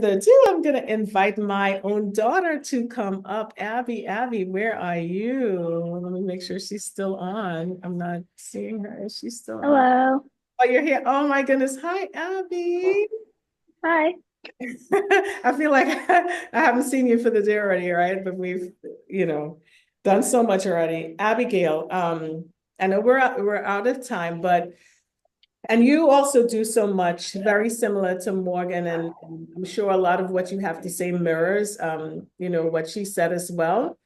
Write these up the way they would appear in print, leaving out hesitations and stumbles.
further ado, I'm going to invite my own daughter to come up. Abby, where are you? Let me make sure she's still on. I'm not seeing her. Is she still on? Hello. Oh, you're here. Oh my goodness. Hi, Abby. Hi. I feel like I haven't seen you for the day already, right? But we've, you know, done so much already. Abigail, I know we're out of time, but and you also do so much very similar to Morgan, and I'm sure a lot of what you have to say mirrors, what she said as well.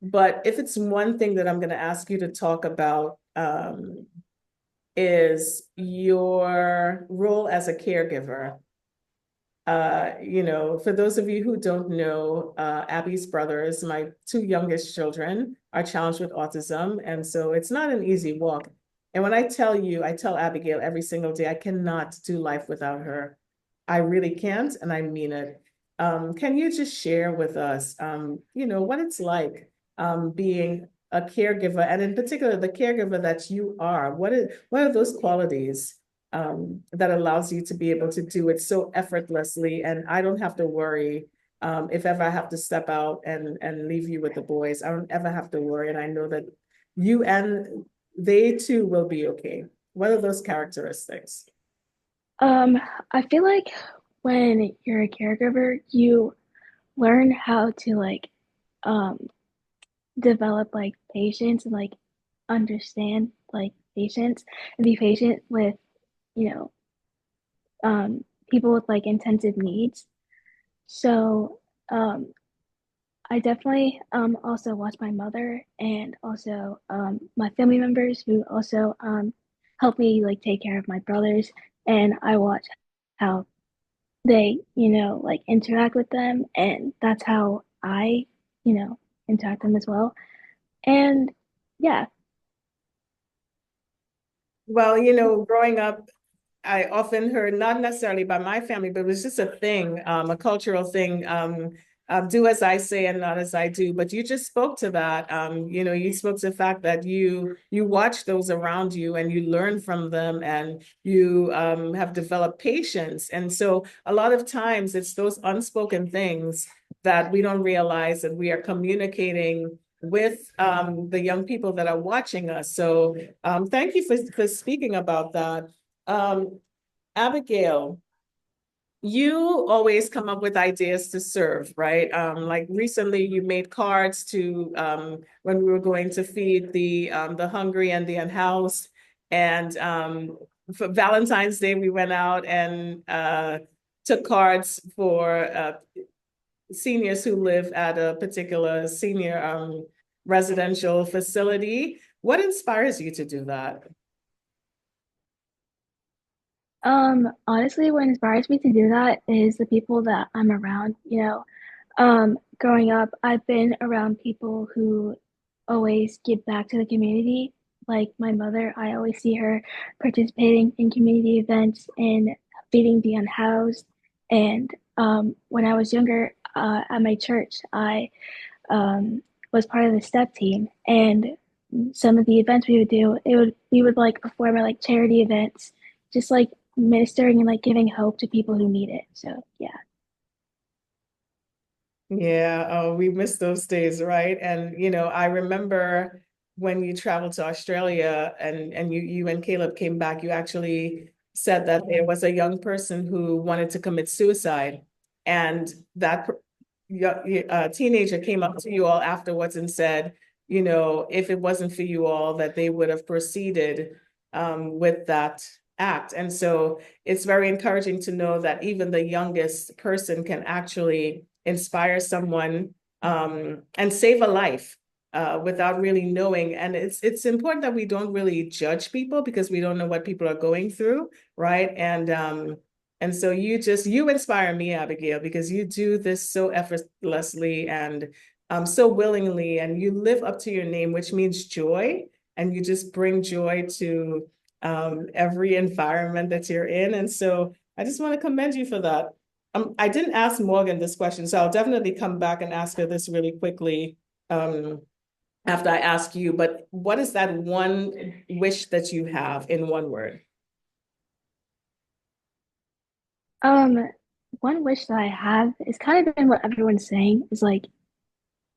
But if it's one thing that I'm going to ask you to talk about, is your role as a caregiver. For those of you who don't know, Abby's brothers, my two youngest children, are challenged with autism. And so it's not an easy walk. And when I tell you, I tell Abigail every single day, I cannot do life without her. I really can't, and I mean it. Can you just share with us, what it's like being a caregiver, and in particular, the caregiver that you are? What are those qualities that allows you to be able to do it so effortlessly, and I don't have to worry if ever I have to step out and leave you with the boys. I don't ever have to worry, and I know that you and they too will be okay. What are those characteristics? Um, I feel like when you're a caregiver, you learn how to um develop patience and understand patience and be patient with, you know, people with intensive needs. So, um I definitely also watch my mother and also my family members who also help me take care of my brothers, and I watch how they, interact with them, and that's how I, interact with them as well. And yeah. Well, growing up, I often heard, not necessarily by my family, but it was just a thing, a cultural thing. Do as I say and not as I do. But you just spoke to that. You spoke to the fact that you watch those around you and you learn from them, and you have developed patience. And so a lot of times it's those unspoken things that we don't realize that we are communicating with the young people that are watching us. So thank you for speaking about that. Um, Abigail, you always come up with ideas to serve, right? Like recently, you made cards to when we were going to feed the hungry and the unhoused, and for Valentine's Day, we went out and took cards for seniors who live at a particular senior residential facility. What inspires you to do that? Honestly, what inspires me to do that is the people that I'm around. Growing up, I've been around people who always give back to the community. Like my mother, I always see her participating in community events and feeding the unhoused. And when I was younger, at my church, I was part of the step team, and some of the events we would do, we would perform at charity events, just ministering and giving hope to people who need it. So yeah. Yeah, oh, we miss those days, right? And I remember when you traveled to Australia and you and Caleb came back, you actually said that there was a young person who wanted to commit suicide, and that teenager came up to you all afterwards and said, if it wasn't for you all, that they would have proceeded with that act. And so it's very encouraging to know that even the youngest person can actually inspire someone and save a life without really knowing. And it's important that we don't really judge people because we don't know what people are going through, right? And so you inspire me, Abigail, because you do this so effortlessly and so willingly, and you live up to your name, which means joy, and you just bring joy to every environment that you're in. And so I just want to commend you for that. I didn't ask Morgan this question, so I'll definitely come back and ask her this really quickly after I ask you. But what is that one wish that you have in one word? Um, one wish that I have is kind of been what everyone's saying is like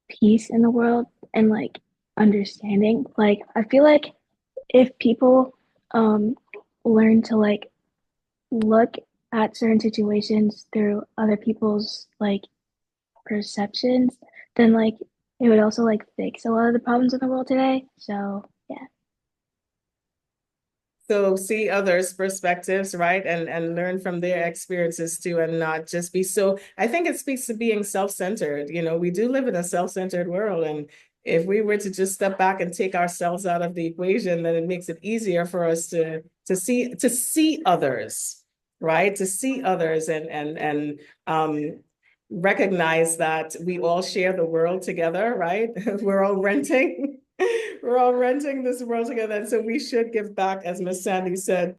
peace in the world and like understanding. Like I feel like if people um learn to like look at certain situations through other people's like perceptions, then like it would also like fix a lot of the problems in the world today. So yeah. So see others' perspectives, right? And learn from their experiences too, and not just be so. I think it speaks to being self-centered. You know, we do live in a self-centered world, and if we were to just step back and take ourselves out of the equation, then it makes it easier for us to see others, right? To see others and recognize that we all share the world together, right? We're all renting. We're all renting this world together. And so we should give back, as Miss Sandy said,